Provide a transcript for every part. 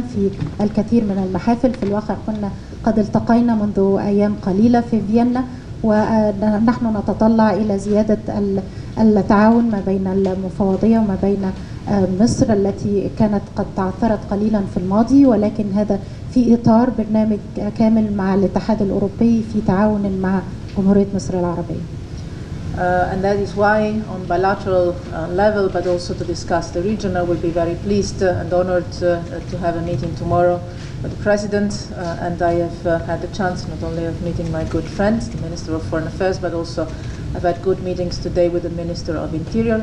في الكثير من المحافل. في الواقع كنا قد التقينا منذ أيام قليلة في فيينا، ونحن نتطلع إلى زيادة التعاون ما بين المفوضية وما بين مصر التي كانت قد تعثرت قليلا في الماضي، ولكن هذا في إطار برنامج كامل مع الاتحاد الأوروبي في تعاون مع جمهورية مصر العربية. And that is why on bilateral level, but also to discuss the regional, will be very pleased and honored to have a meeting tomorrow with the President. And I have had the chance not only of meeting my good friend, the Minister of Foreign Affairs, but also I've had good meetings today with the Minister of Interior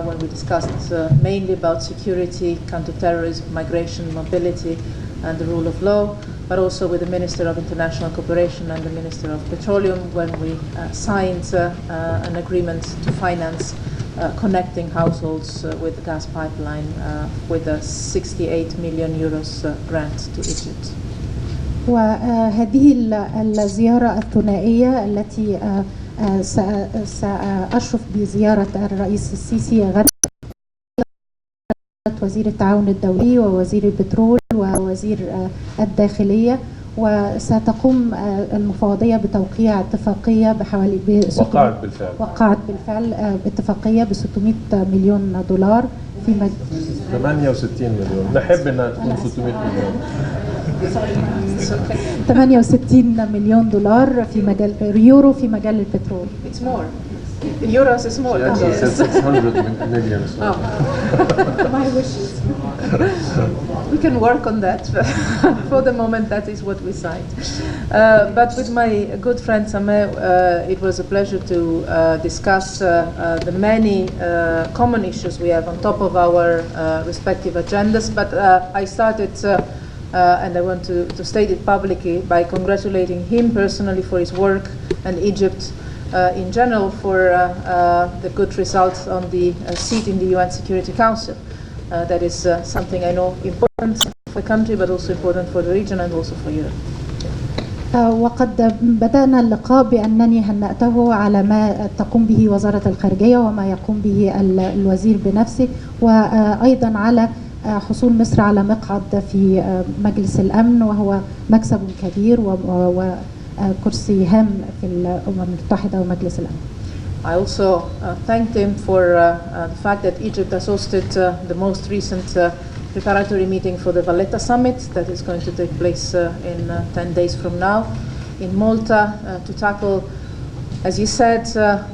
when we discussed mainly about security, counterterrorism, migration, mobility, and the rule of law, but also with the Minister of International Cooperation and the Minister of Petroleum when we signed an agreement to finance connecting households with the gas pipeline with a 68 million euros grant to Egypt. وهذه الزيارة الثنائية التي سأشرف بزيارة الرئيس السيسي غدا وزير التعاون الدولي ووزير البترول ووزير الداخلية، وستقوم المفوضية بتوقيع اتفاقية بحوالي وقعت بالفعل اتفاقية ب 600 مليون دولار في 68 مليون، نحب انها تكون 600 مليون. 68 مليون دولار في مجال يورو في مجال البترول. It's more. Euros is more than dollars. 600 million. Oh. My wishes. We can work on that. For the moment, that is what we signed. But with my good friend Sameh, it was a pleasure to discuss the many common issues we have on top of our respective agendas. But I started, and I want to state it publicly, by congratulating him personally for his work and Egypt in general for the good results on the seat in the UN Security Council. That is something I know important for the country, but also important for the region and also for Europe. وقد بدأنا اللقاء بأنني هنأته على ما تقوم به وزارة الخارجية وما يقوم به الوزير بنفسه، وأيضا على حصول مصر على مقعد في مجلس الأمن، وهو مكسب كبير وكرسي هام في الأمم المتحدة ومجلس الأمن. I also thanked him for the fact that Egypt has hosted the most recent preparatory meeting for the Valletta summit that is going to take place in 10 days from now in Malta to tackle, as you said,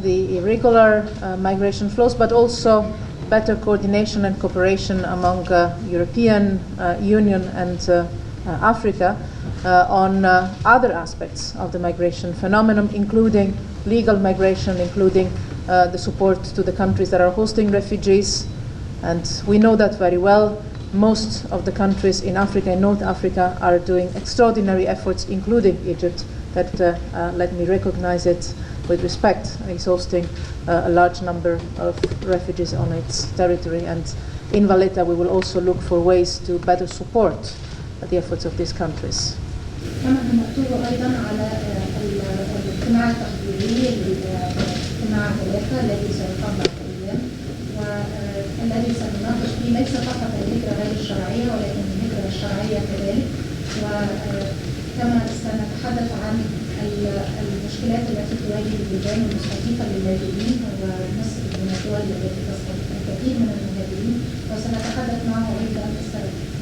the irregular migration flows, but also better coordination and cooperation among European Union and Africa on other aspects of the migration phenomenon, including legal migration, including the support to the countries that are hosting refugees. And we know that very well. Most of the countries in Africa, in North Africa, are doing extraordinary efforts, including Egypt, that, let me recognize it with respect, is hosting a large number of refugees on its territory. And in Valletta, we will also look for ways to better support the efforts of these countries. كما نقول أيضا على الاجتماع التحضيري لاجتماع فلاتة الذي سيقام بعد أيام، والذي سنناقش فيه ليس فقط الهجرة غير الشرعية ولكن الهجرة الشرعية كذلك، وكما سنتحدث عن المشكلات التي تواجه البلدان المستضيفة للاجئين، ومصر من الدول التي تستضيف الكثير من المهاجرين، وسنتحدث معه أيضا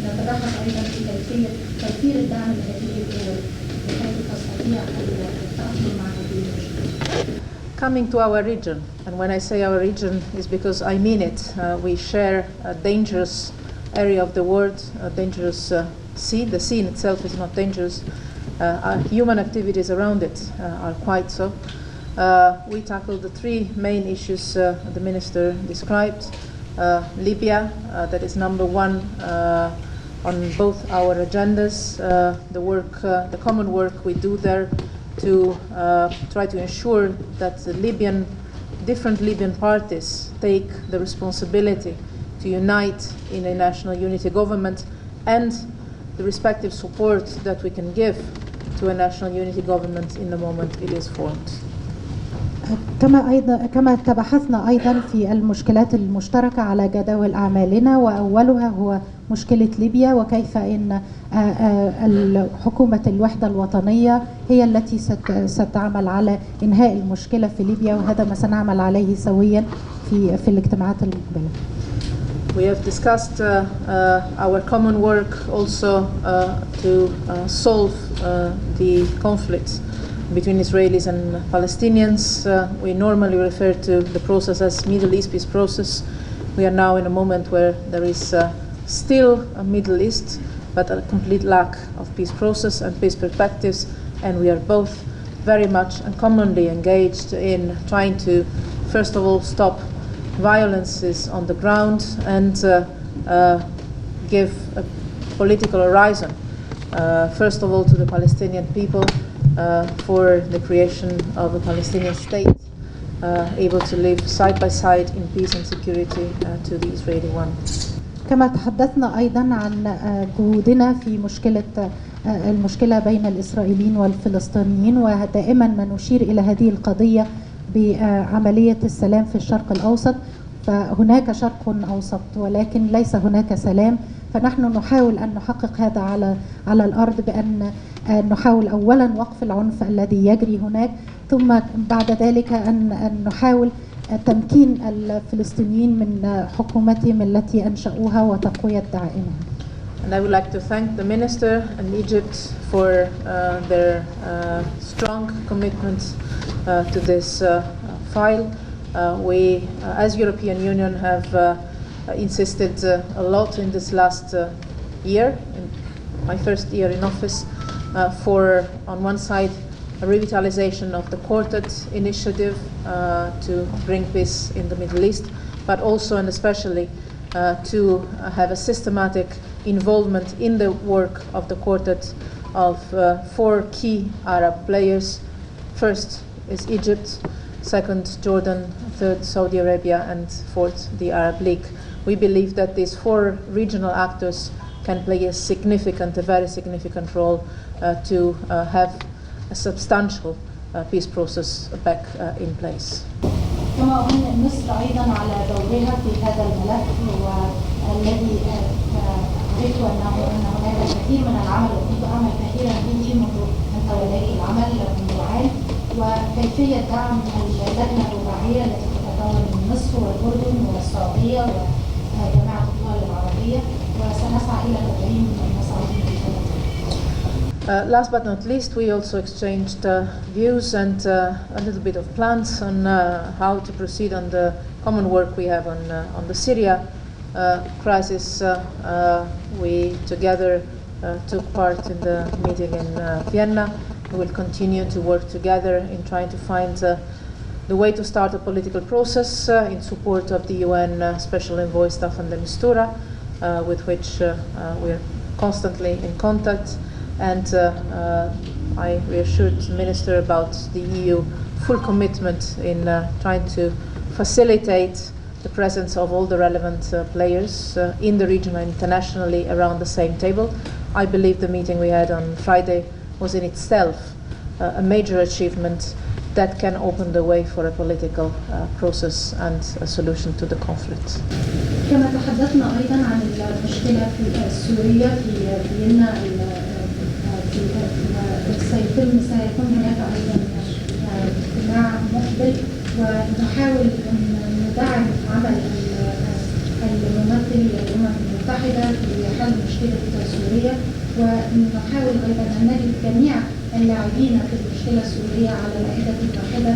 نتبحث أيضا في كيفية توفير الدعم لهذه الدول بحيث تستطيع التأقلم مع هذه المشكلة. Coming to our region, and when I say our region is because I mean it, we share a dangerous area of the world, a dangerous sea. The sea in itself is not dangerous. Human activities around it are quite so. We tackled the three main issues the minister described. Libya, that is number one on both our agendas. The common work we do there to try to ensure that the different Libyan parties take the responsibility to unite in a national unity government, and the respective support that we can give to a national unity government in the moment it is formed. كما تبحثنا أيضا في المشكلات المشتركة على جداول أعمالنا، وأولها هو مشكلة ليبيا، وكيف أن حكومة الوحدة الوطنية هي التي ستعمل على إنهاء المشكلة في ليبيا، وهذا ما سنعمل عليه سويا في الاجتماعات المقبلة. We have discussed our common work also to solve the conflict between Israelis and Palestinians. We normally refer to the process as Middle East peace process. We are now in a moment where there is still a Middle East, but a complete lack of peace process and peace perspectives, and we are both very much and commonly engaged in trying to, first of all, stop violences on the ground and give a political horizon, first of all to the Palestinian people, for the creation of a Palestinian state able to live side by side in peace and security to the Israeli one. كما تحدثنا أيضا عن جهودنا في المشكلة بين الإسرائيليين والفلسطينيين، ودائما ما نشير إلى هذه القضية بعملية السلام في الشرق الأوسط. فهناك شرق أوسط ولكن ليس هناك سلام، فنحن نحاول أن نحقق هذا على الأرض بأن نحاول أولا وقف العنف الذي يجري هناك، ثم بعد ذلك أن نحاول تمكين الفلسطينيين من حكومتهم التي أنشأوها وتقوية دعائمها. And I would like to thank the Minister and Egypt for their strong commitment to this file. We, as European Union, have insisted a lot in this last year, in my first year in office, for, on one side, a revitalization of the Quartet initiative to bring peace in the Middle East, but also and especially to have a systematic involvement in the work of the Quartet of 4 key Arab players. First is Egypt, second Jordan, third Saudi Arabia, and fourth the Arab League. We believe that these 4 regional actors can play a very significant role to have a substantial peace process back in place. كما أن مصر أيضا على دورها في هذا الملف، والذي عرفت أن هناك الكثير من العمل وكنت أعمل كثيرا به منذ أن توليت العمل منذ عام، وكيفية دعم اللجنة الرباعية التي تتكون من مصر والأردن والسعودية وجامعة الدول العربية، وسنسعى إلى تدعيم المساعدين في هذا. Last but not least, we also exchanged views and a little bit of plans on how to proceed on the common work we have on the Syria crisis. We together took part in the meeting in Vienna. We will continue to work together in trying to find the way to start a political process in support of the UN Special Envoy Staffan de Mistura, with which we are constantly in contact. And I reassured the Minister about the EU full commitment in trying to facilitate the presence of all the relevant players in the region and internationally around the same table. I believe the meeting we had on Friday was in itself a major achievement that can open the way for a political process and a solution to the conflict. كما تحدثنا أيضا عن المشكلة في سوريا في فيينا، سيكون هناك أيضا اجتماع مقبل، ونحاول أن ندعم عمل الممثل للأمم المتحدة في حل مشكلة سوريا، ونحاول أيضا أن نجد جميع اللاعبين في المشكلة السورية على مائدة واحدة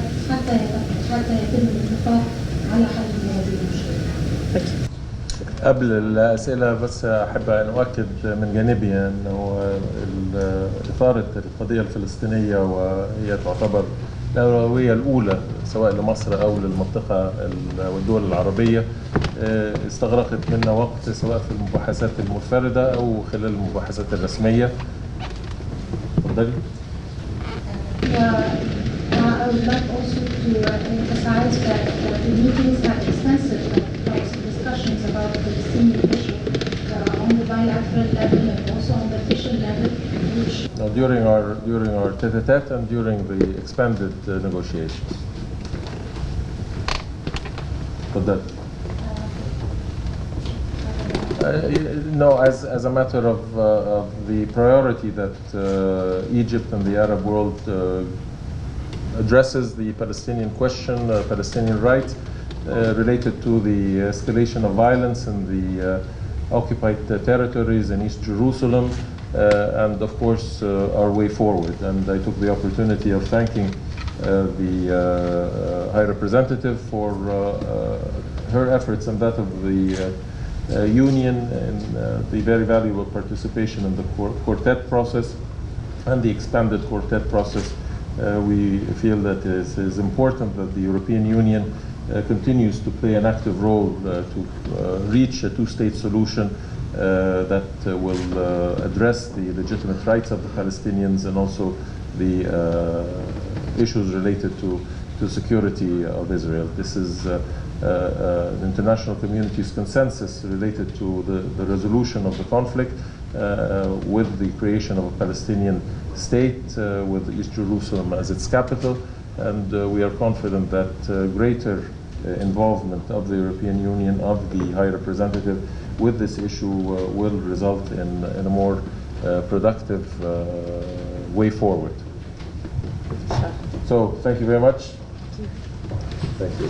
حتى يتم الاتفاق على حل هذه المشكلة. قبل الأسئلة بس أحب أن أؤكد من جانبي أنه إثارة القضية الفلسطينية وهي تعتبر الأولوية الأولى سواء لمصر أو للمنطقة والدول العربية استغرقت منا وقت سواء في المباحثات المنفردة أو خلال المباحثات الرسمية. تفضلي. I would like also to emphasize that the meetings have extensive discussions about the Palestinian issue on the bilateral level and also on the official level. During our tete-a-tete and during the expanded negotiations. تفضل. No, as a matter of the priority that Egypt and the Arab world addresses the Palestinian question, Palestinian rights, related to the escalation of violence in the occupied territories in East Jerusalem, and of course our way forward. And I took the opportunity of thanking the High Representative for her efforts and that of the Union in the very valuable participation in the quartet process and the expanded quartet process. We feel that it is important that the European Union continues to play an active role to reach a two-state solution that will address the legitimate rights of the Palestinians and also the issues related to security of Israel. This is the international community's consensus related to the resolution of the conflict with the creation of a Palestinian state with East Jerusalem as its capital, and we are confident that greater involvement of the European Union, of the High Representative with this issue will result in a more productive way forward. So thank you very much. Thank you.